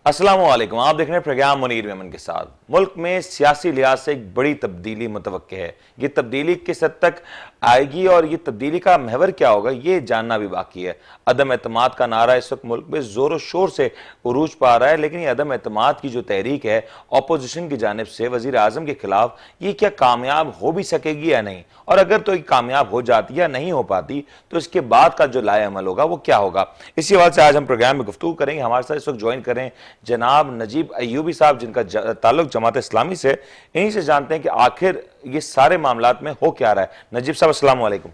अस्सलामुअलैकुम। आप देख रहे हैं प्रोग्राम मुनीर मेमन के साथ। मुल्क में सियासी लिहाज से एक बड़ी तब्दीली मुतवक्के है। ये तब्दीली किस हद तक आएगी और ये तब्दीली का महवर क्या होगा, ये जानना भी बाकी है। अदम एतमाद का नारा इस वक्त मुल्क में जोरों शोर से उरूज पा रहा है, लेकिन ये अदम एतमाद की जो तहरीक है अपोजिशन की जानिब से वजीर आजम के खिलाफ, ये क्या कामयाब हो भी सकेगी या नहीं, और अगर तो ये कामयाब हो जाती या नहीं हो पाती तो इसके बाद का जो लाए अमल होगा वो क्या होगा। इसी हवाले से आज हम प्रोग्राम में गुफ्तगू करेंगे। हमारे साथ इस वक्त ज्वाइन करें जनाब नजीब अय्यूबी साहब, जिनका ताल्लुक जमात इस्लामी से। इन्हीं से जानते हैं कि आखिर ये सारे मामलात में हो क्या रहा है। नजीब साहब अस्सलाम वालेकुम।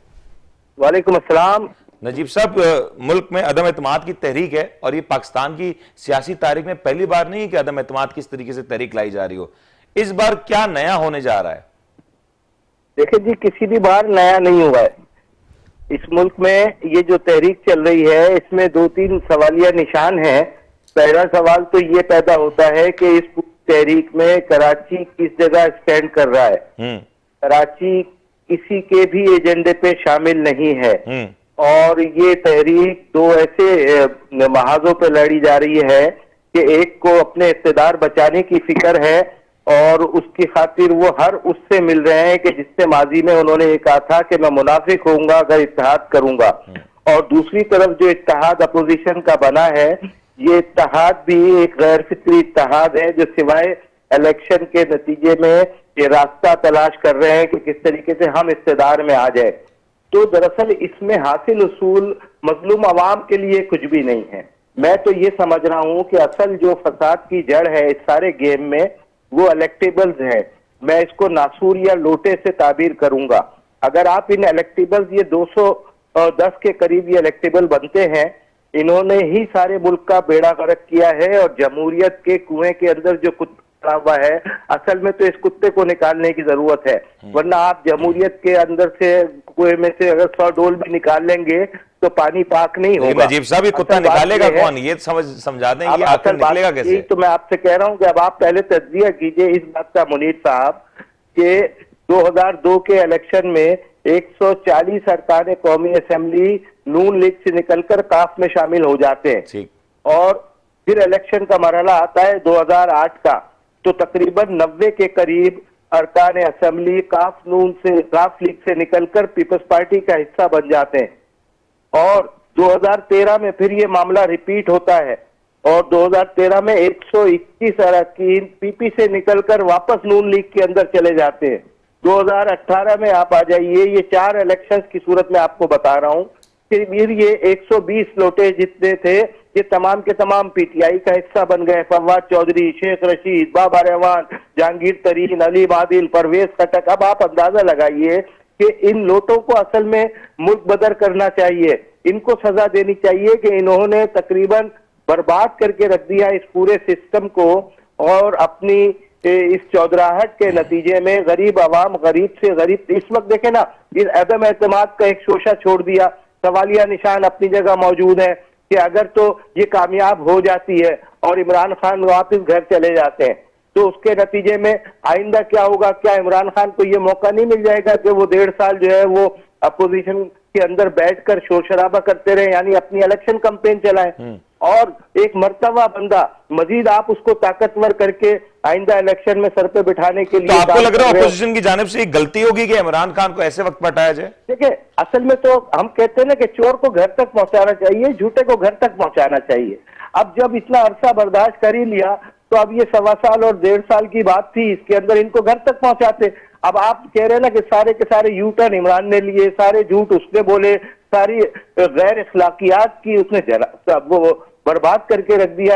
वालेकुम अस्सलाम। नजीब साहब, मुल्क में अदम एतमाद की तहरीक है और ये पाकिस्तान की सियासी तारीख में पहली बार नहीं है कि अदम एतमाद की इस तरीके से तहरीक लाई जा रही हो। इस बार क्या नया होने जा रहा है? देखिए जी, किसी भी बार नया नहीं हुआ है। इस मुल्क में ये जो तहरीक चल रही है इसमें दो तीन सवालिया निशान हैं। पहला सवाल तो ये पैदा होता है कि इस तहरीक में कराची किस जगह स्टैंड कर रहा है। कराची किसी के भी एजेंडे पे शामिल नहीं है और ये तहरीक दो ऐसे महाजों पे लड़ी जा रही है कि एक को अपने इक़्तिदार बचाने की फिक्र है और उसकी खातिर वो हर उससे मिल रहे हैं कि जिससे माजी में उन्होंने ये कहा था कि मैं मुनाफिक होऊंगा अगर इत्तेहाद करूंगा। और दूसरी तरफ जो इत्तेहाद अपोजिशन का बना है, ये इत्तेहाद भी एक गैर फिक्री इत्तेहाद है जो सिवाय इलेक्शन के नतीजे में ये रास्ता तलाश कर रहे हैं कि किस तरीके से हम इक़्तिदार में आ जाए। तो दरअसल इसमें हासिल उसूल मजलूम अवाम के लिए कुछ भी नहीं है। मैं तो ये समझ रहा हूँ कि असल जो फसाद की जड़ है इस सारे गेम में वो इलेक्टेबल्स है। मैं इसको नासूर या लोटे से ताबीर करूंगा। अगर आप इन इलेक्टेबल्स, ये 210 के करीब ये इलेक्टेबल बनते हैं, इन्होंने ही सारे मुल्क का बेड़ा गर्क किया है और जमहूरियत के कुएं के अंदर जो कुत्ता पड़ा हुआ है, असल में तो इस कुत्ते को निकालने की जरूरत है। वरना आप जमहूरियत के अंदर से कुएं में से अगर 100 डोल भी निकाल लेंगे तो पानी पाक नहीं होगा। नजीब साहब, ये कुत्ता निकालेगा कौन, ये समझा दें, ये आखिर निकलेगा कैसे? तो मैं आपसे कह रहा हूं कि अब आप पहले तज्जिया कीजिए इस बात का मुनीर साहब कि 2002 के इलेक्शन में 140 अरकान कौमी असेंबली नून लीग से निकलकर काफ में शामिल हो जाते हैं और फिर इलेक्शन का मरहला आता है 2008 का, तो तकरीबन 90 के करीब अरकान असेंबली काफ लीग से निकलकर पीपल्स पार्टी का हिस्सा बन जाते हैं। और 2013 में फिर ये मामला रिपीट होता है और 2013 में 121 अरकान पीपी से निकलकर वापस नून लीग के अंदर चले जाते हैं। 2018 में आप आ जाइए, ये 4 इलेक्शंस की सूरत में आपको बता रहा हूं कि फिर ये 120 लोटे जितने थे ये तमाम के तमाम पीटीआई का हिस्सा बन गए। फवाद चौधरी, शेख रशीद, बाबा रहमान, जहांगीर तरीन, अली बादिल, परवेज खटक। अब आप अंदाजा लगाइए कि इन लोटों को असल में मुल्क बदर करना चाहिए, इनको सजा देनी चाहिए कि इन्होंने तकरीबन बर्बाद करके रख दिया इस पूरे सिस्टम को और अपनी इस चौधराहट के नतीजे में गरीब आवाम, गरीब से गरीब, इस वक्त देखे ना, इस अदम एतमाद का एक शोशा छोड़ दिया। सवालिया निशान अपनी जगह मौजूद है कि अगर तो ये कामयाब हो जाती है और इमरान खान वापस घर चले जाते हैं तो उसके नतीजे में आइंदा क्या होगा? क्या इमरान खान को ये मौका नहीं मिल जाएगा कि वो 1.5 साल जो है वो अपोजिशन के अंदर बैठकर शोर शराबा करते रहे, यानी अपनी इलेक्शन कैंपेन चलाएं और एक मर्तबा बंदा मजीद आप उसको ताकतवर करके आइंदा इलेक्शन में सर पे बिठाने के लिए। तो आपको लग रहा है अपोजिशन की जानिब से एक गलती होगी कि इमरान खान को ऐसे वक्त पटाया जाए? देखिए, असल में तो हम कहते हैं ना कि चोर को घर तक पहुंचाना चाहिए, झूठे को घर तक पहुंचाना चाहिए। अब जब इतना अरसा बर्दाश्त कर ही लिया तो अब ये 1.25 साल और 1.5 साल की बात थी, इसके अंदर इनको घर तक पहुंचाते। अब आप कह रहे हैं ना कि सारे के सारे यू टर्न इमरान ने लिए, सारे झूठ उसने बोले, सारी गैर इखलाकियात की उसने जरा वो बर्बाद करके रख दिया,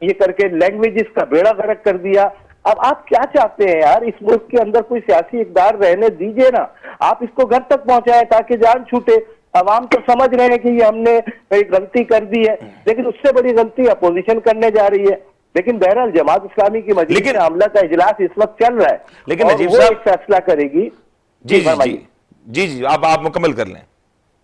ये करके लैंग्वेजेस का बेड़ा गर्क कर दिया। अब आप क्या चाहते हैं यार? इस मुल्क के अंदर कोई सियासी इक़्तिदार रहने दीजिए ना, आप इसको घर तक पहुंचाएं ताकि जान छूटे। अवाम तो समझ रहे हैं कि ये हमने कोई गलती कर दी है, लेकिन उससे बड़ी गलती अपोजिशन करने जा रही है। लेकिन बहरहाल जमात इस्लामी की मजलिस आमला का इजलास इस वक्त चल रहा है, लेकिन और वो एक फैसला करेगी। जी जी जी जी, आप मुकम्मल कर लें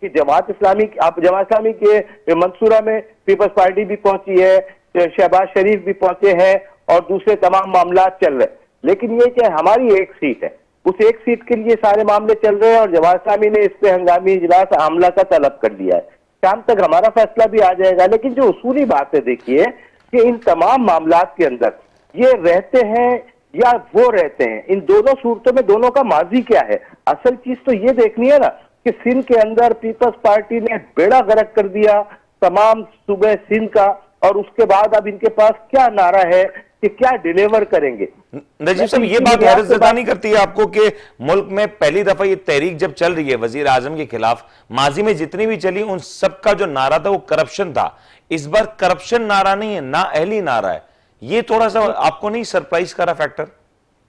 कि जमात इस्लामी के मंसूरा में पीपल्स पार्टी भी पहुंची है, शहबाज शरीफ भी पहुंचे हैं और दूसरे तमाम मामला चल रहे। लेकिन ये कि हमारी एक सीट है, उस एक सीट के लिए सारे मामले चल रहे हैं और जमात इस्लामी ने इस पे हंगामी इजलास आमला का तलब कर दिया है। शाम तक हमारा फैसला भी आ जाएगा। लेकिन जो उसूली बात है, देखिए कि इन तमाम मामलात के अंदर ये रहते हैं या वो रहते हैं, इन दोनों सूरतों में दोनों का माजी क्या है। असल चीज तो ये देखनी है ना कि सिंध के अंदर पीपल्स पार्टी ने बेड़ा गर्क कर दिया तमाम सूबे सिंध का, और उसके बाद अब इनके पास क्या नारा है कि क्या डिलीवर करेंगे। नजीब साहब, ये बात हैरत जता नहीं करती है आपको कि मुल्क में पहली दफा ये तहरीक जब चल रही है वजीर आजम के खिलाफ, माजी में जितनी भी चली उन सबका जो नारा था वो करप्शन था, इस बार करप्शन नारा नहीं है, ना अहली नारा है। ये थोड़ा सा आपको नहीं सरप्राइज करा फैक्टर?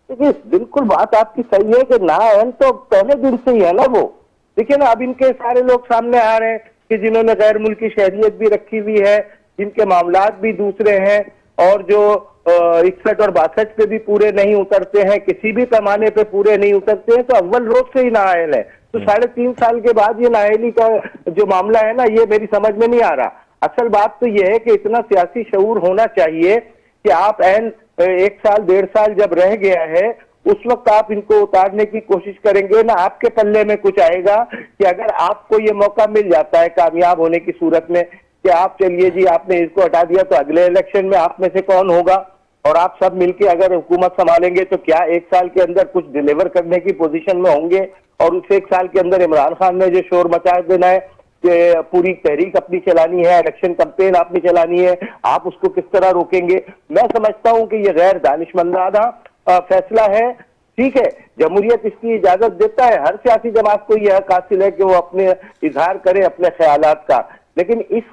देखिए, बिल्कुल बात आपकी सही है कि ना एन तो पहले दिन से ही है ना वो। देखिए ना, अब इनके सारे लोग सामने आ रहे हैं कि जिन्होंने गैर मुल्की शहरियत भी रखी हुई है, जिनके मामलात भी दूसरे हैं, और जो 61 और 62 पे भी पूरे नहीं उतरते हैं, किसी भी पैमाने पे पूरे नहीं उतरते हैं, तो अव्वल रोज से ही नाअहल है। तो 3.5 साल के बाद ये नाअहली का जो मामला है ना, ये मेरी समझ में नहीं आ रहा। असल बात तो ये है कि इतना सियासी शऊर होना चाहिए कि आप एन 1 साल 1.5 साल जब रह गया है उस वक्त आप इनको उतारने की कोशिश करेंगे ना, आपके पल्ले में कुछ आएगा कि अगर आपको ये मौका मिल जाता है कामयाब होने की सूरत में कि आप चलिए जी आपने इसको हटा दिया, तो अगले इलेक्शन में आप में से कौन होगा, और आप सब मिलके अगर हुकूमत संभालेंगे तो क्या 1 साल के अंदर कुछ डिलीवर करने की पोजीशन में होंगे? और उस 1 साल के अंदर इमरान खान ने जो शोर मचा देना है कि पूरी तहरीक अपनी चलानी है, इलेक्शन कैंपेन अपनी चलानी है, आप उसको किस तरह रोकेंगे? मैं समझता हूं कि ये गैर दानिशमंदाना फैसला है। ठीक है, जमहूरियत इसकी इजाजत देता है, हर सियासी जमात को यह हक हासिल है कि वो अपने इजहार करे अपने ख्यालात का, लेकिन इस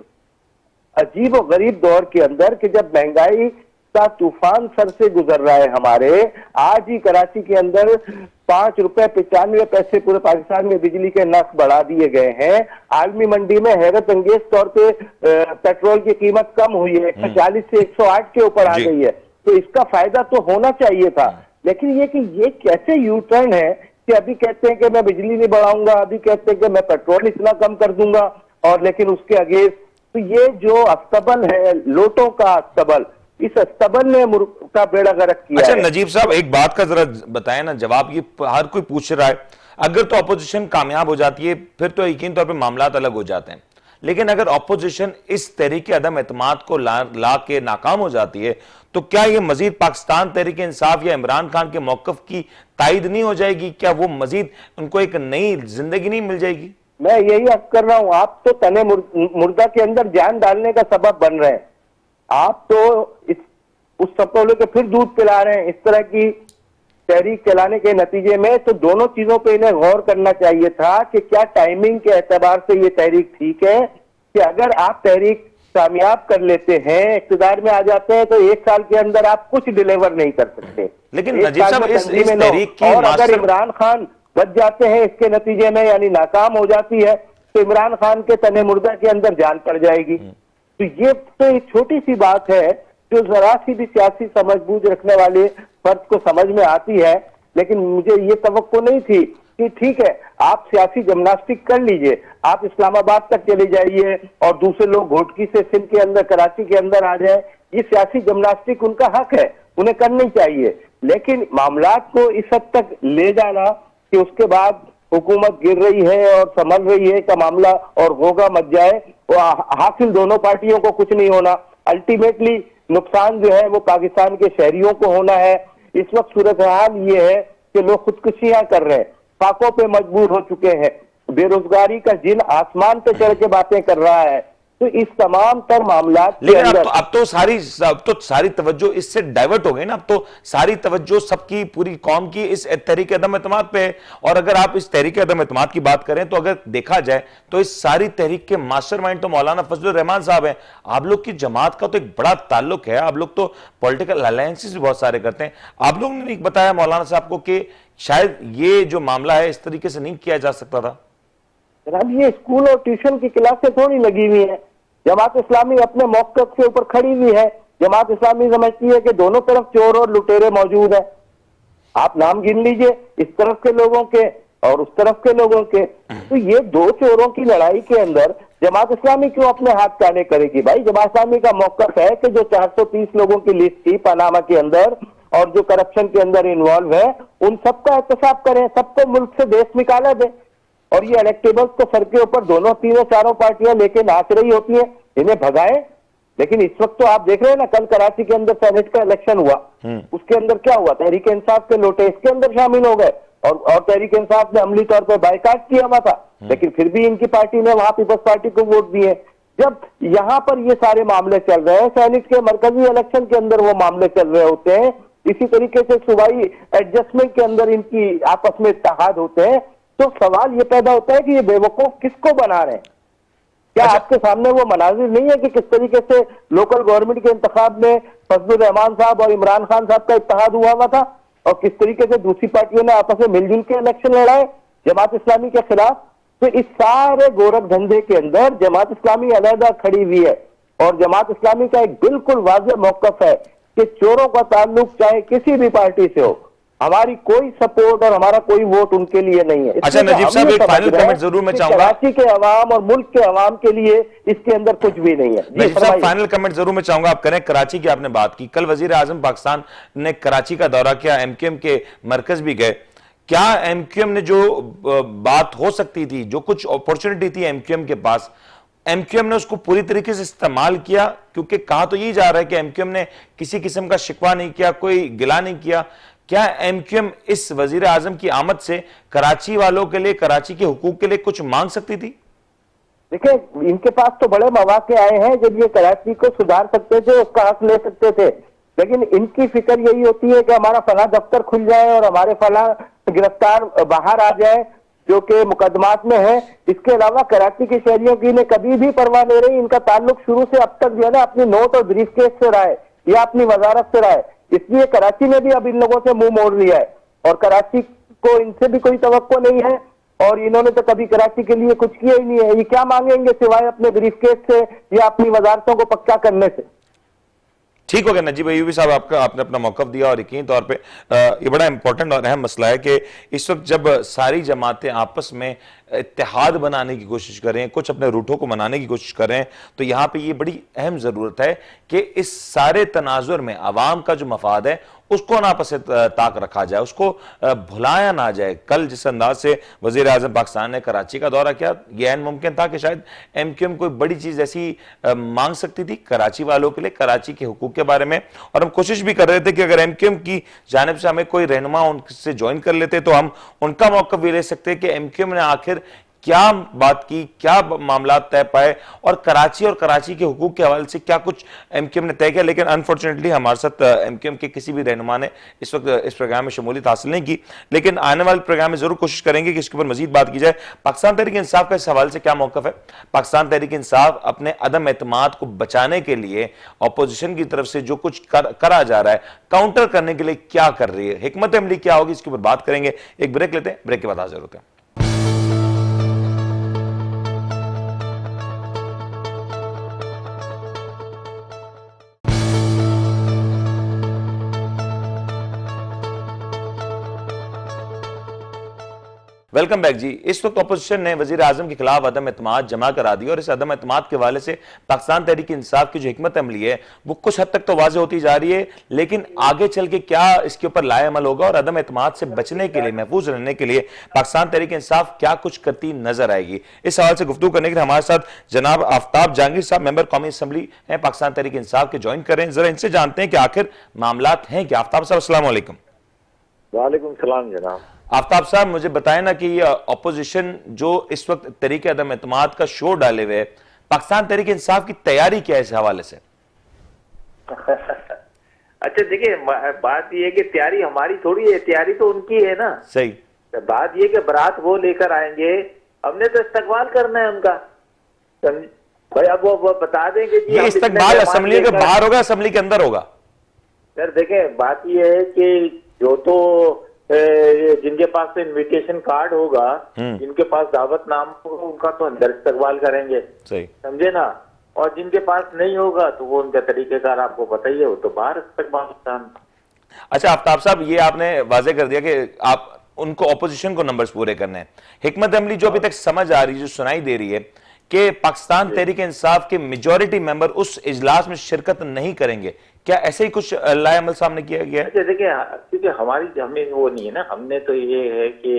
अजीब और गरीब दौर के अंदर कि जब महंगाई का तूफान सर से गुजर रहा है हमारे, आज ही कराची के अंदर 5 रुपए 95 पैसे पूरे पाकिस्तान में बिजली के नर्ख बढ़ा दिए गए हैं। आलमी मंडी में हैरत अंगेज तौर पे पेट्रोल की कीमत कम हुई है, 140 से 108 के ऊपर आ गई है। तो इसका फायदा तो होना चाहिए था, लेकिन ये कैसे यू टर्न है कि अभी कहते हैं कि मैं बिजली नहीं बढ़ाऊंगा, अभी कहते हैं कि मैं पेट्रोल इतना कम कर दूंगा, और लेकिन उसके अगेंस्ट तो ये जो अस्तबल है, लोटों का अस्तबल, इस अस्तबल ने का बेड़ा गर्क किया। अच्छा है। नजीब साहब, एक बात का जरा बताएं ना, जवाब ये हर कोई पूछ रहा है, अगर तो अपोजिशन कामयाब हो जाती है फिर तो यकीन तौर पे मामलात अलग हो जाते हैं, लेकिन अगर अपोजिशन इस तरीके अदम एतमाद को ला के नाकाम हो जाती है तो क्या ये मजीद पाकिस्तान तहरीक इंसाफ या इमरान खान के मौकफ की तायद नहीं हो जाएगी? क्या वो मजीद उनको एक नई जिंदगी नहीं मिल जाएगी? मैं यही अर्ज कर रहा हूं, आप तो तने मुर्दा के अंदर जान डालने का सबब बन रहे हैं। आप तो उस सपोले के फिर दूध पिला रहे हैं इस तरह की तहरीक चलाने के नतीजे में। तो दोनों चीजों पे इन्हें गौर करना चाहिए था कि क्या टाइमिंग के एतबार से ये तहरीक ठीक है, कि अगर आप तहरीक कामयाब कर लेते हैं, इख्तिदार में आ जाते हैं, तो 1 साल के अंदर आप कुछ डिलीवर नहीं कर सकते। लेकिन नजीब साहब, इस तहरीक की और अगर इमरान खान बच जाते हैं इसके नतीजे में, यानी नाकाम हो जाती है, तो इमरान खान के तने मुर्दा के अंदर जान पड़ जाएगी। तो ये तो एक छोटी सी बात है जो जरा सी भी सियासी समझबूझ रखने वाले फर्द को समझ में आती है, लेकिन मुझे ये तवक्को नहीं थी कि ठीक है आप सियासी जिम्नास्टिक कर लीजिए, आप इस्लामाबाद तक चले जाइए और दूसरे लोग घोटकी से सिंध के अंदर कराची के अंदर आ जाए। ये सियासी जिम्नास्टिक उनका हक है, उन्हें करनी चाहिए, लेकिन मामलात को इस हद तक ले जाना कि उसके बाद हुकूमत गिर रही है और संभल रही है का मामला और होगा मच जाए, वो हासिल दोनों पार्टियों को कुछ नहीं होना, अल्टीमेटली नुकसान जो है वो पाकिस्तान के शहरियों को होना है। इस वक्त सूरत हाल ये है कि लोग खुदकुशियां कर रहे हैं, फाकों पे मजबूर हो चुके हैं, बेरोजगारी का जिन आसमान पे चढ़ के बातें कर रहा है। तो इस तमाम तर मामलात के लेकिन अंदर अब तो सारी तवज्जो इससे डाइवर्ट हो गई ना, अब तो सारी तवज्जो सबकी पूरी कौम की इस तहरीक अदम एतमाद पे है। और अगर आप इस तहरीक अदम एतमाद की बात करें तो अगर देखा जाए तो इस सारी तहरीक के मास्टरमाइंड तो मौलाना फजलुर रहमान साहब हैं। आप लोग की जमात का तो एक बड़ा ताल्लुक है, आप लोग तो पॉलिटिकल अलायंसेस भी बहुत सारे करते हैं। आप लोग ने बताया मौलाना साहब को कि शायद ये जो मामला है इस तरीके से नहीं किया जा सकता था। जनाब, ये स्कूल और ट्यूशन की क्लासें थोड़ी लगी हुई है। जमात इस्लामी अपने मौक़िफ़ के ऊपर खड़ी हुई है। जमात इस्लामी समझती है कि दोनों तरफ चोर और लुटेरे मौजूद हैं। आप नाम गिन लीजिए, इस तरफ के लोगों के और उस तरफ के लोगों के। तो ये दो चोरों की लड़ाई के अंदर जमात इस्लामी क्यों अपने हाथ काने करेगी? भाई, जमात इस्लामी का मौक़िफ़ है कि जो 430 लोगों की लिस्ट थी पनामा के अंदर और जो करप्शन के अंदर इन्वॉल्व है, उन सबका एहतसाब करें, सबको मुल्क से देश निकाला दे। और ये इलेक्टेबल्स को सर के ऊपर दोनों तीनों चारों पार्टियां लेके नाच रही होती हैं, इन्हें भगाएं। लेकिन इस वक्त तो आप देख रहे हैं ना, कल कराची के अंदर सेनेट का इलेक्शन हुआ, उसके अंदर क्या हुआ, तहरीक इंसाफ के लोटे इसके अंदर शामिल हो गए और तहरीक इंसाफ ने अमली तौर पर बायकाट किया हुआ था, लेकिन फिर भी इनकी पार्टी ने वहां पीपल्स पार्टी को वोट दिए। जब यहाँ पर ये सारे मामले चल रहे हैं, सेनेट के मरकजी इलेक्शन के अंदर वो मामले चल रहे होते हैं, इसी तरीके से सूबाई एडजस्टमेंट के अंदर इनकी आपस में इत्तेहाद होते हैं, तो सवाल ये पैदा होता है कि ये बेवकूफ किसको बना रहे हैं? क्या आपके सामने वो मनाजिर नहीं है कि किस तरीके से लोकल गवर्नमेंट के इंतखाब में फजलुर रहमान साहब और इमरान खान साहब का इत्तेहाद हुआ हुआ था और किस तरीके से दूसरी पार्टियों ने आपस में मिलजुल के इलेक्शन लड़ाए जमात इस्लामी के खिलाफ? तो इस सारे गोरख धंधे के अंदर जमात इस्लामी अलहदा खड़ी हुई है और जमात इस्लामी का एक बिल्कुल वाज़ेह मौक़िफ़ है कि चोरों का ताल्लुक चाहे किसी भी पार्टी से हो, हमारी कोई सपोर्ट और हमारा कोई वोट उनके लिए नहीं है। अच्छा नजीब साहब, एक फाइनल कमेंट जरूर मैं चाहूंगा। कराची के अवाम और मुल्क के अवाम के लिए इसके अंदर कुछ भी नहीं है। नजीब साहब, फाइनल कमेंट जरूर मैं चाहूंगा आप करें। कराची की आपने बात की, कल वजीर आजम पाकिस्तान ने कराची का दौरा किया, एमक्यूएम के मरकज भी गए। क्या एमक्यूएम ने जो बात हो सकती थी, जो कुछ अपॉर्चुनिटी थी एमक्यूएम के पास, एमक्यूएम ने उसको पूरी तरीके से इस्तेमाल किया? क्योंकि कहा तो यही जा रहा है कि एमक्यूएम ने किसी किस्म का शिकवा नहीं किया, कोई गिला नहीं किया। क्या एमक्यूएम इस वजीर आजम की आमद से कराची वालों के लिए, कराची के हुकूक के लिए कुछ मांग सकती थी? देखिए, इनके पास तो बड़े मौके आए हैं जब ये कराची को सुधार सकते थे, उसका हक ले सकते थे, लेकिन इनकी फिक्र यही होती है कि हमारा फला दफ्तर खुल जाए और हमारे फला गिरफ्तार बाहर आ जाए जो कि मुकदमात में है। इसके अलावा कराची के शहरियों की ने कभी भी परवाह नहीं रही। इनका ताल्लुक शुरू से अब तक जो है ना अपनी नोट और ब्रीफ केस से रहा है या अपनी वजारत से रहा है, इसलिए कराची ने भी अब इन लोगों से मुंह मोड़ लिया है और कराची को इनसे भी कोई तवक्को नहीं है और इन्होंने तो कभी कराची के लिए कुछ किया ही नहीं है। ये क्या मांगेंगे सिवाय अपने ब्रीफ केस से या अपनी वजारतों को पक्का करने से? ठीक हो गया नजीब अयूबी साहब, आपने अपना मौक़िफ़ दिया और यकीनी तौर पे ये बड़ा इंपॉर्टेंट और अहम मसला है कि इस वक्त जब सारी जमातें आपस में इत्तेहाद बनाने की कोशिश कर रहे हैं, कुछ अपने रूठों को मनाने की कोशिश कर रहे हैं, तो यहाँ पे ये बड़ी अहम ज़रूरत है कि इस सारे तनाजुर में अवाम का जो मफाद है उसको ना आपस ताक रखा जाए, उसको भुलाया ना जाए। कल जिस अंदाज से वज़ीर आज़म पाकिस्तान ने कराची का दौरा किया, यह ऐन मुमकिन था कि शायद एमक्यूएम कोई बड़ी चीज़ ऐसी मांग सकती थी कराची वालों के लिए, कराची के हुकूक के बारे में, और हम कोशिश भी कर रहे थे कि अगर एमक्यूएम की जानिब से हमें कोई रहनुमा उनसे ज्वाइन कर लेते तो हम उनका मौक़िफ़ भी ले सकते कि एमक्यूएम ने आखिर क्या बात की, क्या मामला तय पाए और कराची के हुकूक के हवाले से क्या कुछ एमक्यूएम ने तय किया। लेकिन अनफॉर्चुनेटली हमारे साथ एमक्यूएम के किसी भी रहनुमा ने इस वक्त इस प्रोग्राम में शमूलियत हासिल नहीं की, लेकिन आने वाले प्रोग्राम में जरूर कोशिश करेंगे कि इसके ऊपर मजीद बात की जाए। पाकिस्तान तहरीक इंसाफ का इस हवाले से क्या मौक़िफ़ है? पाकिस्तान तहरीक इंसाफ अपने अदम एतमाद को बचाने के लिए अपोजिशन की तरफ से जो कुछ करा जा रहा है, काउंटर करने के लिए क्या कर रही है, हिकमत अमली क्या होगी, इसके ऊपर बात करेंगे। एक ब्रेक लेते हैं, ब्रेक के बाद हाजिर होते हैं। वेलकम बैक जी। इस वक्त अपोजिशन ने वजीर आजम के खिलाफ अदम एतमाद जमा करा दी और इस अदम एतमाद के हवाले से पाकिस्तान तहरीक इंसाफ की जो हिकमत अमली है वो कुछ हद तक तो वाज़ेह होती जा रही है, लेकिन आगे चल के क्या इसके ऊपर लाए अमल होगा और अदम एतमाद से बचने के लिए, महफूज रहने के लिए पाकिस्तान तहरीक इंसाफ क्या कुछ करती नजर आएगी, इस हवाले से गुफ्तगू करने के लिए हमारे साथ जनाब आफ्ताब जहांगीर साहब, मेंबर कौमी असम्बली हैं पाकिस्तान तहरीक इंसाफ के, ज्वाइन कर रहे हैं। जरा इनसे जानते हैं कि आखिर मामलात हैं क्या। आफ्ताब साहब अस्सलाम वालेकुम। वालेकुम सलाम जनाब। आफ्ताब साहब, मुझे बताएं ना कि अपोजिशन जो इस वक्त तरीके अदम एतमाद का शोर डाले हुए, पाकिस्तान तहरीक इंसाफ की तैयारी क्या है इस हवाले से? अच्छा देखिए, बात ये है कि तैयारी हमारी थोड़ी है, तैयारी तो उनकी है ना। सही। तो बात ये कि बारात वो लेकर आएंगे, हमने तो इस्तकबाल करना है उनका। भाई अब वो बता देंगे कि ये इस्तकबाल असेंबली के बाहर होगा, असेंबली के अंदर होगा? सर देखें, बात ये है कि जो तो जिनके पास तो इनविटेशन कार्ड होगा, जिनके पास दावत नाम होगा, उनका तो अंदर इस्तकबाल करेंगे। सही, समझे ना। और जिनके पास नहीं होगा तो वो उनका तरीकेकार आपको पता ही है, वो तो बाहर इस्तकबाल। अच्छा आफ्ताब साहब, ये आपने वाजे कर दिया कि आप उनको अपोजिशन को नंबर्स पूरे करने हैं। हिकमत अमली जो अभी तक समझ आ रही है, जो सुनाई दे रही है कि पाकिस्तान तहरीक इंसाफ के मेजॉरिटी मेंबर उस इजलास में शिरकत नहीं करेंगे, क्या ऐसे ही कुछ लाए अमल सामने किया गया है? देखिए, क्योंकि हमें वो नहीं है ना, हमने तो ये है कि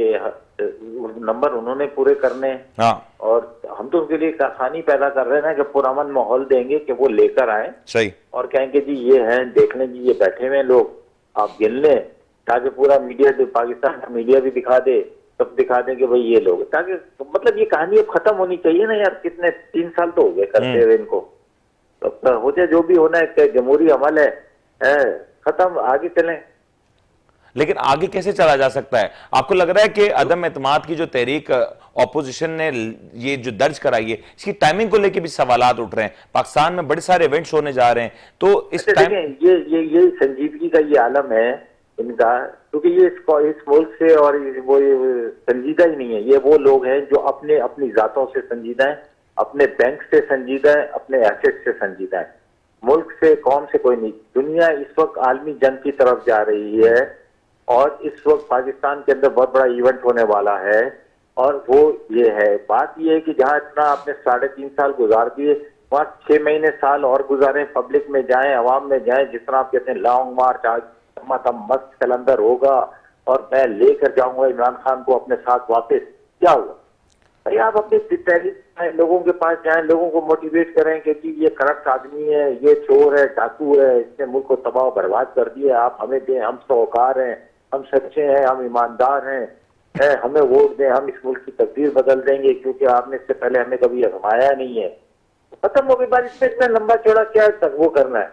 नंबर उन्होंने पूरे करने हैं। हाँ। और हम तो उनके लिए एक आसानी पैदा कर रहे हैं ना कि पुरअमन माहौल देंगे कि वो लेकर आए सही। और कहेंगे जी ये हैं, देख लें जी ये बैठे हुए हैं लोग, आप गिन लें, ताकि पूरा मीडिया, पाकिस्तान का मीडिया भी दिखा दे, सब दिखा दें कि भाई ये लोग, ताकि मतलब ये कहानी अब खत्म होनी चाहिए ना यार। कितने 3 साल तो हो गए करते हुए इनको, तो हो जाए जो भी होना है, जमहूरी अमल है, खत्म, आगे चलें। लेकिन आगे कैसे चला जा सकता है? आपको लग रहा है कि अदम एतमाद की जो तहरीक ऑपोजिशन ने ये जो दर्ज कराई है, इसकी टाइमिंग को लेकर भी सवालात उठ रहे हैं? पाकिस्तान में बड़े सारे इवेंट्स होने जा रहे हैं, तो इस टाइम ये संजीदगी का ये आलम है इनका, क्योंकि ये इस मुल्क से और वो संजीदा ही नहीं है। ये वो लोग हैं जो अपनी जातों से संजीदा है, अपने बैंक से संजीदा है, अपने एसेट से संजीदा है। मुल्क से, कौम से कोई नहीं। दुनिया इस वक्त आलमी जंग की तरफ जा रही है और इस वक्त पाकिस्तान के अंदर बहुत बड़ा इवेंट होने वाला है, और वो ये है, बात ये है कि जहां इतना आपने 3.5 साल गुजार दिए, वहां 6 महीने साल और गुजारें, पब्लिक में जाएं, अवाम में जाएं, जिस तरह आप कहते हैं लॉन्ग मार्च, आज मस्त कलंदर होगा और मैं लेकर जाऊंगा इमरान खान को अपने साथ वापस। क्या हुआ भाई? आप अपनी तहरीक लोगों के पास जाएं, लोगों को मोटिवेट करें कि जी ये करप्ट आदमी है, ये चोर है, डाकू है, इसने मुल्क को तबाह बर्बाद कर दिया, आप हमें दें, हम सौकार हैं, हम सच्चे हैं, हम ईमानदार हैं, हमें वोट दें, हम इस मुल्क की तकदीर बदल देंगे, क्योंकि आपने इससे पहले हमें कभी आजमाया नहीं है। खत्म हो गई बात। इसमें इतना लंबा चौड़ा क्या तक वो करना है,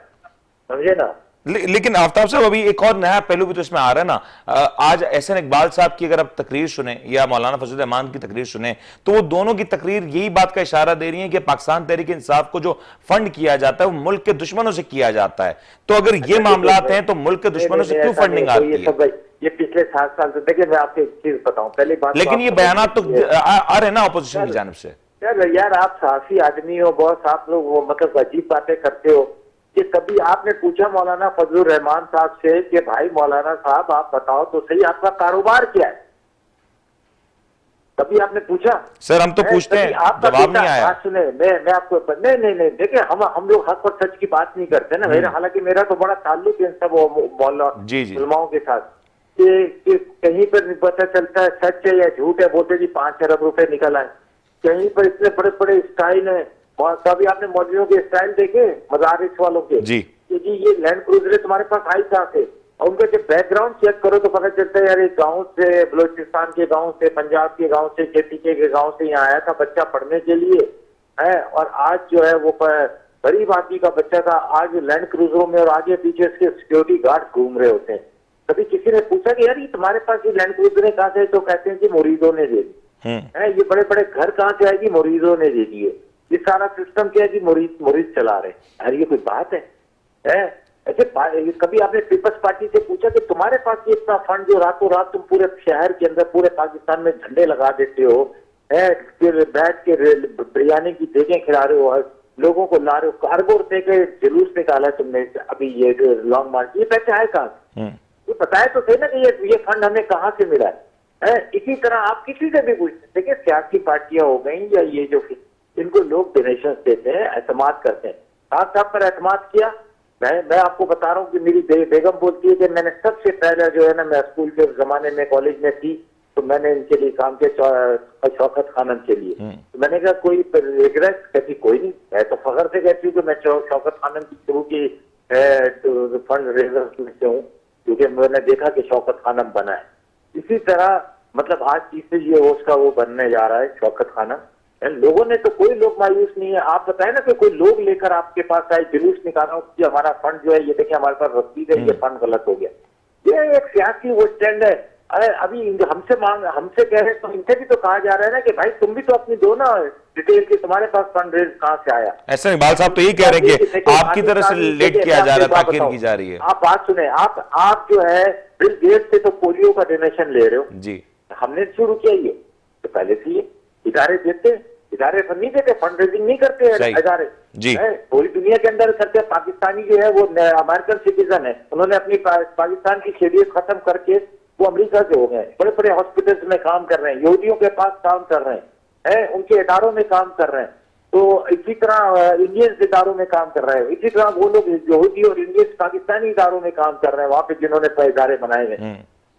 समझे ना? लेकिन आफ्ताब साहब, अभी एक और नया पहलू भी तो इसमें आ रहा है ना। आज एहसन इकबाल साहब की अगर आप तकरीर सुने या मौलाना फजल रहमान की तकरीर सुने, तो वो दोनों की तकरीर यही बात का इशारा दे रही है कि पाकिस्तान तहरीक इंसाफ को जो फंड किया जाता है वो मुल्क के दुश्मनों से किया जाता है। तो अगर ये मामलात हैं तो मुल्क के दुश्मनों से क्यों फंडिंग आती है? ये पिछले 7 साल से, देखिए मैं आपको एक चीज बताऊं, पहली बात, लेकिन ये बयान तो आ रहे ना अपोजिशन की जानिब से। यार आप साफी आदमी हो, बहुत आप लोग वो मतलब अजीब बातें करते हो कि कभी आपने पूछा मौलाना फजल रहमान साहब से कि भाई मौलाना साहब आप बताओ तो सही, आपका कारोबार क्या है? कभी आपने पूछा? सर हम तो पूछते हैं, जवाब नहीं आया। सुने, मैं आपको नहीं देखिए, हम लोग हक और सच की बात नहीं करते ना। मेरा, हालांकि मेरा तो बड़ा ताल्लुक है इन सब मौलमाओं के साथ, कि कहीं पर पता चलता है सच है या झूठ है, बोलते जी 5 अरब रुपए निकल आए, कहीं पर इतने बड़े बड़े स्टाइल है। कभी आपने मौलवियों के स्टाइल देखे मदारिस वालों के जी, कि जी ये लैंड क्रूजर तुम्हारे पास आई कहां से? और उनका जब बैकग्राउंड चेक करो तो पता चलता है यार एक गांव से, बलोचिस्तान के गांव से, पंजाब के गांव से, KPK के गांव से यहाँ आया था बच्चा पढ़ने के लिए है, और आज जो है वो गरीब आदमी का बच्चा था, आज लैंड क्रूजरों में और आगे पीछे इसके सिक्योरिटी गार्ड घूम रहे होते हैं। कभी किसी ने पूछा कि यार ये तुम्हारे पास ये लैंड क्रूजर कहां से? तो कहते हैं कि मुरीदों ने दे दी है। ये बड़े बड़े घर कहां से आएगी? मुरीदों ने दे दिए। ये सारा सिस्टम क्या है कि मुरीद चला रहे। यार ये कोई बात है? ऐसे कभी आपने पीपल्स पार्टी से पूछा कि तुम्हारे पास ये इतना फंड जो रातों रात तुम पूरे शहर के अंदर, पूरे पाकिस्तान में झंडे लगा देते हो, फिर बैठ के बिरयानी की देखें खिला रहे हो, लोगों को ला रहे हो, अरबों रुपए के जुलूस निकाला तुमने अभी ये जो लॉन्ग मार्च, ये पैसे आए कहां? ये बताया तो सही ना कि ये फंड हमें कहां से मिला है? इसी तरह आप किसी से भी पूछते, देखिए सियासी पार्टियां हो गई या ये जो इनको लोग डोनेशन देते हैं, एतमाद करते हैं, खान साहब पर एतमाद किया। मैं आपको बता रहा हूँ कि मेरी बेगम बोलती है कि मैंने सबसे पहले जो है ना, मैं स्कूल के जमाने में कॉलेज में थी तो मैंने इनके लिए काम किया, शौकत खानम के लिए। तो मैंने कहा कोई रिग्रेट? कहती कोई नहीं, मैं तो फख्र से कहती हूँ कि मैं शौकत खानम की शुरू की फंड रेजर से हूँ, क्योंकि मैंने देखा कि शौकत खानम बना है। इसी तरह मतलब आज चीज ये उसका वो बनने जा रहा है शौकत खानम। लोगों ने तो, कोई लोग मायूस नहीं है। आप बताए ना कि कोई लोग लेकर आपके पास आए, जुलूस निकाला कि हमारा फंड जो है ये देखिए हमारे पास रसीद है, ये फंड गलत हो गया। ये एक सियासी वो स्टैंड है। अरे अभी हमसे कह रहे हैं तो इनसे भी तो कहा जा रहा है ना कि भाई तुम भी तो अपनी दो ना डिटेल की, तुम्हारे पास फंड रेज कहां से आया? ऐसा इकबाल साहब तो यही कह रहे हैं कि आपकी तरफ से लेट किया जा रहा है, ताकीर की जा रही है। आप बात सुने, आप जो है बिल गेट्स से तो पोलियो का डोनेशन ले रहे हो जी। हमने शुरू किया ये तो पहले से ये इदारे देते, इदारे पर नहीं देते, फंड रेजिंग नहीं करते इदारे जी, पूरी दुनिया के अंदर करते हैं। पाकिस्तानी जो है वो अमेरिकन सिटीजन है, उन्होंने अपनी पाकिस्तान की शरीयत खत्म करके वो अमेरिका से हो गए, बड़े बड़े हॉस्पिटल्स में काम कर रहे हैं, यहूदियों के पास काम कर रहे हैं, उनके इदारों में काम कर रहे हैं। तो इसी तरह इंडियन इदारों में काम कर रहे हैं, इसी तरह वो लोग यहूदी और इंडियन पाकिस्तानी इदारों में काम कर रहे हैं वहां पे जिन्होंने इदारे बनाए हुए।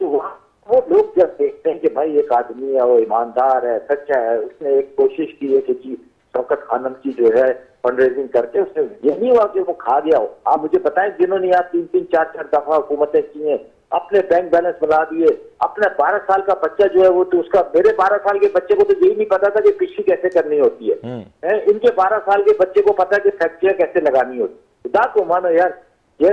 तो वहां वो लोग जब देखते हैं कि भाई एक आदमी है, वो ईमानदार है, सच्चा है, उसने एक कोशिश की है कि जी शौकत खानम की जो है फंड रेजिंग करके, उसने ये नहीं हुआ कि वो खा गया हो। आप मुझे बताएं, जिन्होंने यहाँ 3-3, 4-4 दफा हुकूमतें की हैं, अपने बैंक बैलेंस बना दिए, अपने 12 साल का बच्चा जो है वो तो उसका, मेरे 12 साल के बच्चे को तो यही नहीं पता था कि कृषि कैसे करनी होती है। इनके 12 साल के बच्चे को पता है कि फैक्ट्रियां कैसे लगानी होती है। खुदा को मानो यार, ये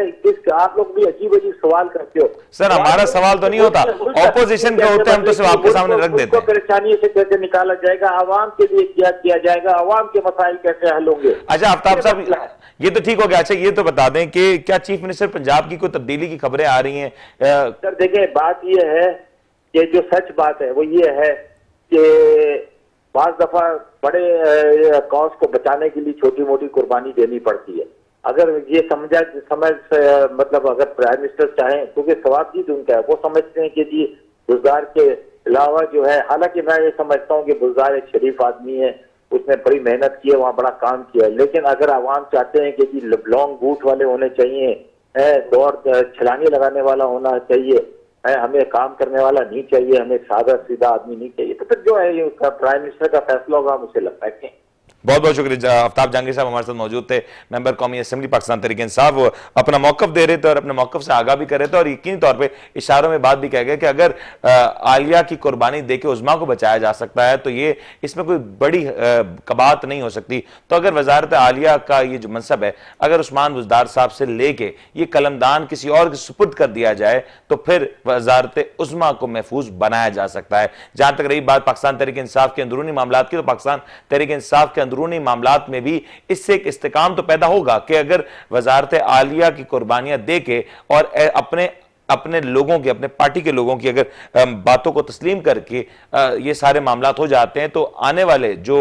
आप लोग भी अजीब अजीब सवाल करते हो। सर हमारा सवाल तो नहीं होता, ऑपोजिशन के होते हैं, हम तो सिर्फ आपके सामने रख देते हैं। परेशानी से कैसे निकाला जाएगा, आवाम के लिए क्या किया जाएगा, आवाम के मसाइल कैसे हल होंगे। अच्छा आफ्ताब साहब, ये तो ठीक हो गया। अच्छा ये तो बता दें कि क्या चीफ मिनिस्टर पंजाब की कोई तब्दीली की खबरें आ रही हैं? सर देखिए, बात ये है कि जो सच बात है वो ये है कि बाज दफा बड़े कॉज को बचाने के लिए छोटी मोटी कुर्बानी देनी पड़ती है। अगर ये मतलब अगर प्राइम मिनिस्टर चाहें, क्योंकि सवाबदीद उनका है, वो समझते हैं कि जी गुलजार के अलावा जो है, हालांकि मैं ये समझता हूँ कि गुलजार एक शरीफ आदमी है, उसने बड़ी मेहनत की है, वहाँ बड़ा काम किया है, लेकिन अगर आवाम चाहते हैं कि जी लॉन्ग बूट वाले होने चाहिए, दौड़ छलांगे लगाने वाला होना चाहिए, हमें काम करने वाला नहीं चाहिए, हमें सादा सीधा आदमी नहीं चाहिए, तो फिर जो है ये प्राइम मिनिस्टर का फैसला होगा, हम उसे लगता है। बहुत बहुत शुक्रिया। आफ्ताब जहांगीर साहब हमारे साथ मौजूद थे, मेंबर कौमी असेंबली पाकिस्तान तहरीक इंसाफ। वो अपना मौकफ दे रहे थे और अपने मौकफ से आगाह भी कर रहे थे और यकीनी तौर पे इशारों में बात भी कह गए कि अगर आलिया की कुर्बानी देके उज़्मा को बचाया जा सकता है तो ये इसमें कोई बड़ी कबात नहीं हो सकती। तो अगर वजारत आलिया का ये जो मनसब है अगर उस्मान बुज़दार साहब से लेके ये कलमदान किसी और के सुपुर्द कर दिया जाए तो फिर वजारत उज़्मा को महफूज बनाया जा सकता है। जहां तक रही बात पाकिस्तान तहरीक इंसाफ के अंदरूनी मामलात की, तो पाकिस्तान तहरीक इंसाफ के अंदरूनी मामलात में भी इससे एक इस्तेकाम तो पैदा होगा कि अगर वजारत आलिया की कुर्बानियां देके और अपने लोगों की, अपने पार्टी के लोगों की अगर बातों को तस्लीम करके ये सारे मामलात हो जाते हैं तो आने वाले जो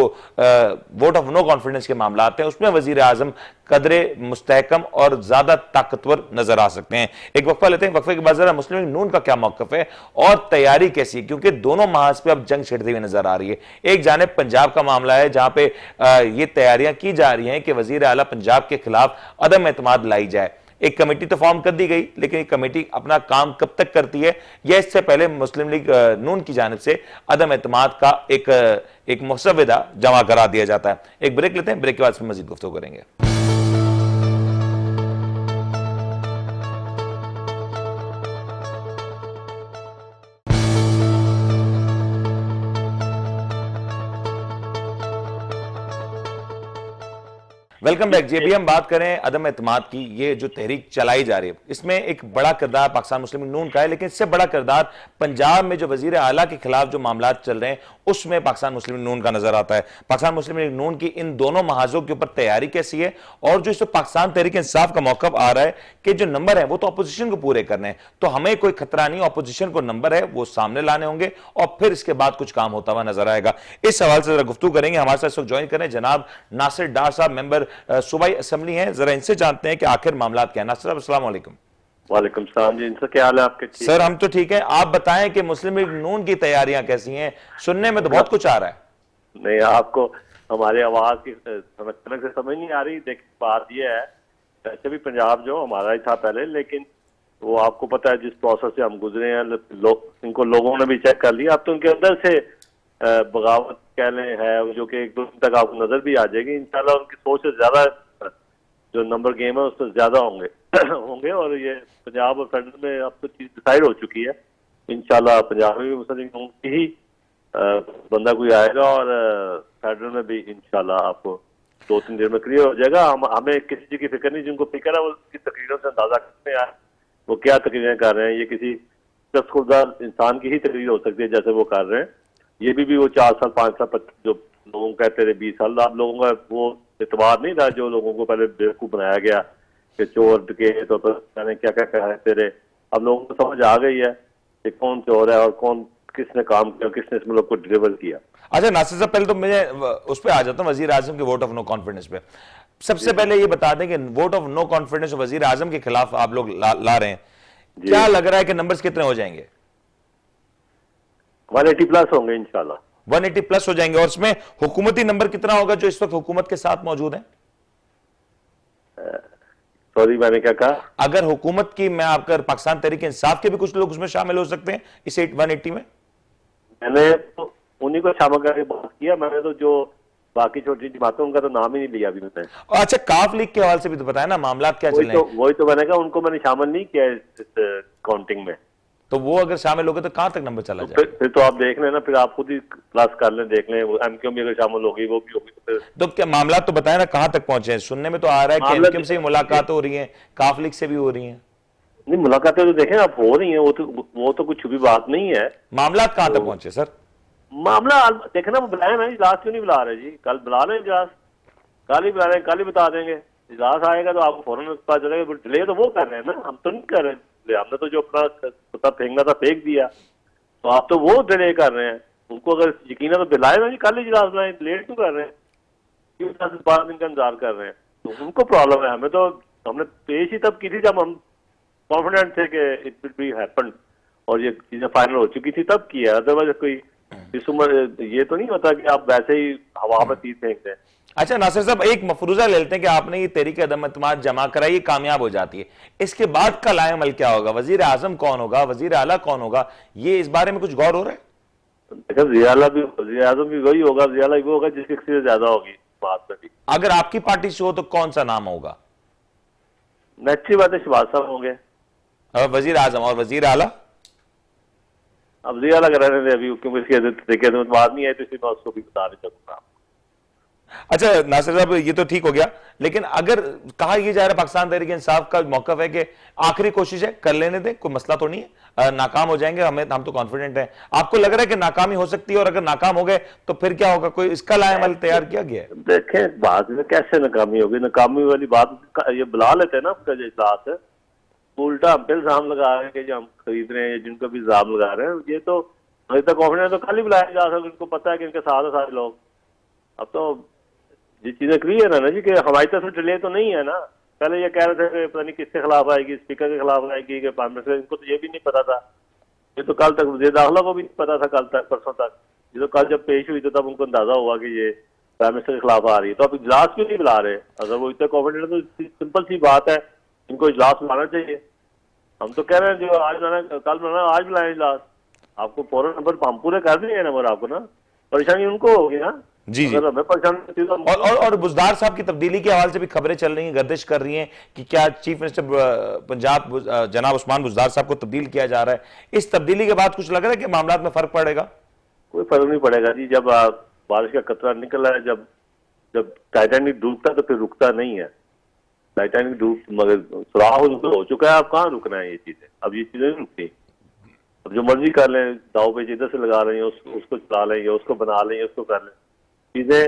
वोट ऑफ नो कॉन्फिडेंस के मामलात हैं उसमें वजीर आजम कदरे मुस्तहकम और ज्यादा ताकतवर नजर आ सकते हैं। एक वक्फा लेते हैं, वक्फे के बाद जरा मुस्लिम लीग नून का क्या मौकफ है और तैयारी कैसी है, क्योंकि दोनों महाज पे अब जंग छिड़ती हुई नजर आ रही है। एक जानिब पंजाब का मामला है जहां पे ये तैयारियां की जा रही हैं कि वजीर आला पंजाब के खिलाफ अदम एतमाद लाई जाए। एक कमेटी तो फॉर्म कर दी गई, लेकिन एक कमेटी अपना काम कब तक करती है या इससे पहले मुस्लिम लीग नून की जानिब से अदम एतमाद का एक मुसव्वदा जमा करा दिया जाता है। एक ब्रेक लेते हैं, ब्रेक के बाद फिर मजीद गुफ्तगू करेंगे। वेलकम बैक जी। अभी हम बात करें अदम एतमाद की। ये जो तहरीक चलाई जा रही है इसमें एक बड़ा किरदार पाकिस्तान मुस्लिम लीग नून का है, लेकिन इससे बड़ा किरदार पंजाब में जो वजीर आला के खिलाफ जो मामलात चल रहे हैं उसमें पाकिस्तान मुस्लिम लीग नून का नजर आता है। पाकिस्तान मुस्लिम लीग नून की इन दोनों महाजों के ऊपर तैयारी कैसी है और जो इस पाकिस्तान तहरीक इंसाफ का मौकफ आ रहा है कि जो नंबर है वो तो अपोजिशन को पूरे करने हैं, तो हमें कोई खतरा नहीं, अपोजिशन को नंबर है वो सामने लाने होंगे और फिर इसके बाद कुछ काम होता हुआ नजर आएगा। इस सवाल से जरा गुफ्तगू करेंगे। हमारे साथ इस वक्त ज्वाइन करें जनाब नासिर डार साहब, मेंबर सूबाई असेंबली हैं। जरा इनसे जानते हैं कि आखिर मामला क्या है। नासिर साहब अस्सलाम वालेकुम। वालेकुम सलाम जी, इनसे क्या हाल है आपके? सर हम तो ठीक है, आप बताएं कि मुस्लिम लीग नून की तैयारियां कैसी हैं? सुनने में तो बहुत कुछ आ रहा है। नहीं, आपको हमारी आवाज की से समझ नहीं आ रही। देखिए बात यह है, वैसे भी पंजाब जो हमारा ही था पहले, लेकिन वो आपको पता है जिस प्रोसेस से हम गुजरे हैं, इनको लोगों ने भी चेक कर लिया। अब तो उनके अंदर से बगावत कह लें है जो कि एक दो दिन तक आपको नजर भी आ जाएगी। इंशाल्लाह उनकी सोच से ज्यादा जो नंबर गेम है उससे ज्यादा होंगे और ये पंजाब और फेडरल में अब तो चीज डिसाइड हो चुकी है। इंशाल्लाह पंजाब में भी मुस्लिम लीग नून की ही बंदा कोई आएगा और फेडरल में भी इंशाल्लाह आपको 2-3 दिन में क्लियर हो जाएगा। हमें किसी चीज की फिक्र नहीं, जिनको फिक्र है वो उसकी तकरीरों से अंदाजा करते हैं वो क्या तकरीरें कर रहे हैं। ये किसी शख्सगुजार इंसान की ही तकरीर हो सकती है जैसे वो कर रहे हैं। ये भी वो 4 साल 5 साल जो लोगों कहते रहे 20 साल, आप लोगों का वो एतबार नहीं था जो लोगों को पहले बेवकूफ बनाया गया कि चोर डकैत तो क्या क्या कहते रहे। अब लोगों को समझ आ गई है कि कौन चोर है और कौन किसने काम किया, किसने इस मुल्क को डिलीवर किया। अच्छा नासिर साहब, पहले तो मैं उस पर आ जाता हूँ, वजीर आजम के वोट ऑफ नो कॉन्फिडेंस पे। सबसे पहले ये बता दें कि वोट ऑफ नो कॉन्फिडेंस वजीर आजम के खिलाफ आप लोग ला रहे हैं, क्या लग रहा है कि नंबर्स कितने हो जाएंगे? 180 प्लस होंगे इंशाल्लाह। 180 प्लस हो जाएंगे। और इसमें हुकूमती नंबर कितना होगा जो इस वक्त हुकूमत के साथ मौजूद है? सॉरी मैंने क्या कहा? अगर हुकूमत की मैं आपका पाकिस्तान तहरीक इंसाफ के भी कुछ लोग उसमें शामिल हो सकते हैं इस 180 में? मैंने तो उन्हीं को शामिल करके बात किया, मैंने तो जो बाकी छोटी जमातें उनका तो नाम ही नहीं लिया अभी मैंने। और अच्छा, काफ लीग के हवाले से भी तो बताया ना, मामला क्या चल रहे हैं? वही तो मैंने कहा उनको मैंने शामिल नहीं किया इस काउंटिंग में। तो वो अगर शामिल हो गए तो कहां तक नंबर चला तो जाए? फिर तो आप देख लेना, फिर आप खुद ही क्लास कर लें, देख लें एमक्यूएम भी अगर शामिल होगी, वो भी होगी, तो फिर तो क्या मामला तो बताया ना, कहां तक पहुंचे हैं? सुनने में तो आ रहा है कि मामला- एमक्यूएम से भी मुलाकात हो रही है, काफ लीग से भी हो रही है। नहीं, मुलाकातें तो देखें आप हो रही हैं, वो तो कुछ छुपी बात नहीं है। मामला कहां तक पहुंचे सर? मामला देखना, वो बुलाए ना, इजलास क्यों नहीं बुला रहे जी? कल बुला लें इजलास, कल ही बुला रहे, कल ही बता देंगे। इजलास आएगा तो आपको फौरन पता चलेगा। डिले तो वो कर रहे हैं ना, हम तो नहीं कर रहे हैं। हमने तो जो अपना पता फेंकना था फेंक दिया, तो आप तो वो डिले कर रहे हैं। उनको अगर यकीन है तो बुलाए ना जी, कल ही इजलास बुलाएं, लेट क्यों कर रहे हैं? क्यों 10-12 दिन का इंतजार कर रहे हैं? तो उनको प्रॉब्लम है, हमें तो हमने पेश ही तब की थी जब हम कॉन्फिडेंट थे कि इट विल बी हैपन और ये चीजें फाइनल हो चुकी थी, तब किया। अदरवाइज कोई इस उम्र ये तो नहीं होता कि आप वैसे ही हवा में तीर फेंक दें। अच्छा नासिर साहब, एक मफरूजा ले लेते हैं कि आपने ये तहरीक अदम एतमाद जमा कराई, ये कामयाब हो जाती है, इसके बाद का लाएमल क्या होगा? वजीर आजम कौन होगा, वजीर आला कौन होगा? ये इस बारे में कुछ गौर हो रहा है? देखो, जियाला भी, वज़ीर आज़म भी वही होगा, जियाला भी वो होगा जिसकी अक्सरियत ज्यादा होगी बात में भी। अगर आपकी पार्टी से हो तो कौन सा नाम होगा? नेचुरल बात है, शहबाज साहब होंगे। वजीर आजम और वजीर आला? अब जियाला का रहने दे अभी, क्योंकि इसके तरीके से बात नहीं है, तो इसलिए मैं उसको भी बता नहीं सकूंगा। अच्छा नासिर साहब, ये तो ठीक हो गया, लेकिन अगर कहा यह जा रहा है पाकिस्तान तहरीक इंसाफ का मौकफ है कि आखिरी कोशिश है, कर लेने दें, कोई मसला तो नहीं है, नाकाम हो जाएंगे, हम तो कॉन्फिडेंट हैं। आपको लग रहा है कि नाकामी हो सकती है, और अगर नाकाम हो गए तो फिर क्या होगा? कोई इसका लाएमल तैयार किया गया है? देखें, बात में कैसे नाकामी होगी? नाकामी वाली बात ये बुला लेते हैं ना उसका जो इजलास है, उल्टा हम पे इल्जाम लगा रहे हैं कि जो हम खरीद रहे हैं, जिनको भी इल्जाम लगा रहे हैं, ये तो अभी तक कॉन्फिडेंस तो कल ही बुलाया जा सकता। इनको पता है कि इनके साथ है सारे लोग। अब तो ये चीजें क्लियर है ना जी, कि हमारी तरफ से डिले तो नहीं है ना। पहले ये कह रहे थे कि पता नहीं किसके खिलाफ आएगी, स्पीकर के खिलाफ आएगी कि प्राइम मिनिस्टर, इनको तो ये भी नहीं पता था। ये तो कल तक वज़ीर दाखिला को भी नहीं पता था, कल तक, परसों तक। ये तो कल जब पेश हुई तो तब उनको अंदाजा हुआ कि ये प्राइम मिनिस्टर के खिलाफ आ रही है। तो अब इजलास क्यों नहीं बुला रहे? अगर वो इतने कॉन्फिडेंट है तो सिंपल सी बात है, इनको इजलास बुलाना चाहिए। हम तो कह रहे हैं जो आज बुलाना, कल बुलाना, आज बुलाएं इजलास। आपको फौरन नंबर हम पूरे कर देंगे नंबर आपको ना, परेशानी उनको होगी ना। जी जी। अगर हमें परेशानी होती तो और बुजदार साहब की तब्दीली के हवाले से भी खबरें चल रही हैं, गर्दिश कर रही हैं कि क्या चीफ मिनिस्टर पंजाब जनाब उस्मान बुजदार साहब को तब्दील किया जा रहा है। इस तब्दीली के बाद कुछ लग रहा है कि मामला में फर्क पड़ेगा? कोई फर्क नहीं पड़ेगा जी। जब बारिश का कतरा निकल रहा है, जब टाइटैनिक डूबता तो फिर रुकता नहीं है। टाइटैनिक डूब, मगर सुराख हो चुका है, अब कहाँ रुकना है ये चीजें? अब ये चीजें नहीं रुकती। अब जो मर्जी कर लें, दाव पे जिधर से लगा रहे हैं उसको चला लें, या उसको बना लें, या उसको कर लें, चीजें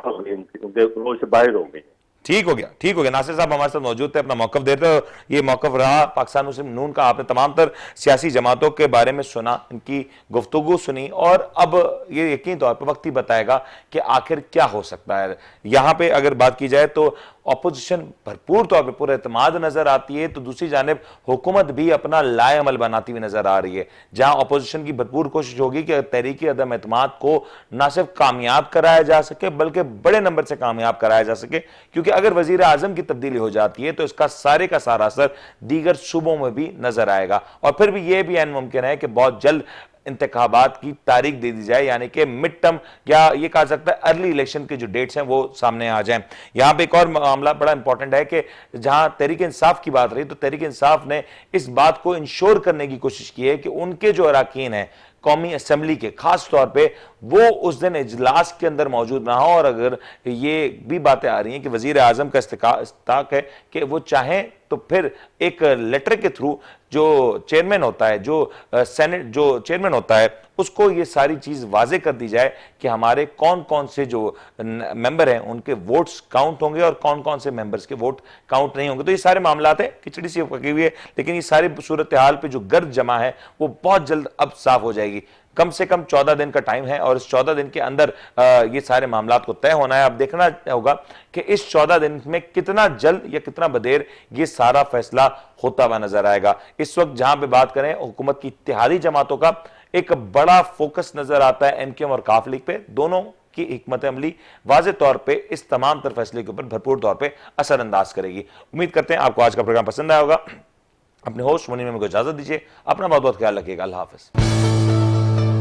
हो गई, उनके रोज से बाहर हो गई। ठीक हो गया, ठीक हो गया। नासिर साहब हमारे साथ मौजूद थे, अपना मौकफ देते हैं। ये मौकफ रहा पाकिस्तान मुस्लिम नून का। आपने तमाम तर सियासी जमातों के बारे में सुना, इनकी गुफ्तगू सुनी, और अब ये यकीन तौर पर वक्त ही बताएगा कि आखिर क्या हो सकता है। यहां पे अगर बात की जाए तो अपोजिशन भरपूर तौर पर पूरे एतमाद नजर आती है, तो दूसरी जानिब हुकूमत भी अपना लाएअमल बनाती हुई नजर आ रही है। जहां अपोजिशन की भरपूर कोशिश होगी कि तहरीक अदम एतमाद को न सिर्फ कामयाब कराया जा सके, बल्कि बड़े नंबर से कामयाब कराया जा सके, क्योंकि अगर वजीर आजम की तब्दीली हो जाती है तो इसका सारे का सारा असर दीगर सूबों में भी नजर आएगा। और फिर भी यह भी मुमकिन है कि बहुत जल्द इंतखाबात की तारीख दे दी जाए, यानी कि मिड टर्म या ये कहा सकता है अर्ली इलेक्शन के जो डेट्स हैं वो सामने आ जाएं। यहां पे एक और मामला बड़ा इंपॉर्टेंट है कि जहां तहरीक इंसाफ की बात रही, तो तहरीक इंसाफ ने इस बात को इंश्योर करने की कोशिश की है कि उनके जो अरकान हैं कौमी असम्बली के, खास तौर पे वो उस दिन इजलास के अंदर मौजूद ना हो। और अगर ये भी बातें आ रही हैं कि वजीर आजम का इस्ताक है कि वो चाहें तो फिर एक लेटर के थ्रू जो चेयरमैन होता है, जो सेनेट जो चेयरमैन होता है, उसको ये सारी चीज वाजे कर दी जाए कि हमारे कौन कौन से जो मेंबर हैं उनके वोट्स काउंट होंगे और कौन कौन से मेंबर्स के वोट काउंट नहीं होंगे। तो ये सारे मामलात है, खिचड़ी सी पकी हुई है, लेकिन ये सारी सूरत हाल पे जो गर्द जमा है वो बहुत जल्द अब साफ हो जाएगी। कम से कम 14 दिन का टाइम है, और इस 14 दिन के अंदर ये सारे मामलात को तय होना है। अब देखना होगा कि इस 14 दिन में कितना जल्द या कितना बदेर ये सारा फैसला होता हुआ नजर आएगा। इस वक्त जहां पे बात करें हुकूमत की इत्तेहादी जमातों का एक बड़ा फोकस नजर आता है एमक्यूएम और काफ लीग पे। दोनों की हिकमत अमली वाज़े तौर पे इस तमाम तर फैसले के ऊपर भरपूर तौर पे असरअंदाज करेगी। उम्मीद करते हैं आपको आज का प्रोग्राम पसंद आया होगा। अपने होस्ट मुनीम को इजाजत दीजिए। अपना बहुत बहुत ख्याल रखिएगा। अल्लाह हाफिज।